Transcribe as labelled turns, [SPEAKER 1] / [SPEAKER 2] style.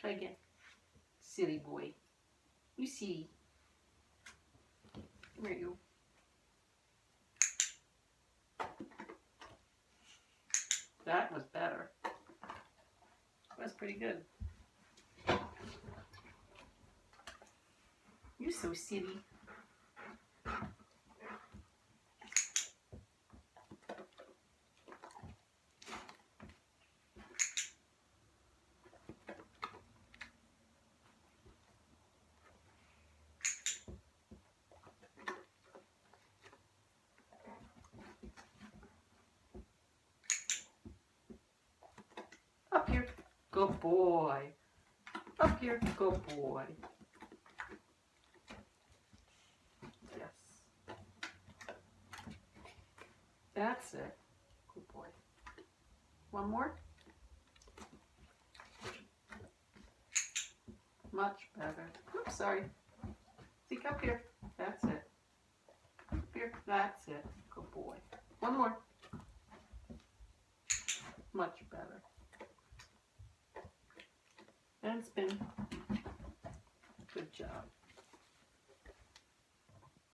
[SPEAKER 1] Try again. Silly boy. You see. Where are you? That was better. That's pretty good. You're so silly. Up here. Good boy. Up here. Good boy. Yes. That's it. Good boy. One more. Much better. Oops, sorry. Seek up here. That's it. Up here. That's it. Good boy. One more. Much better. And spin. Good job.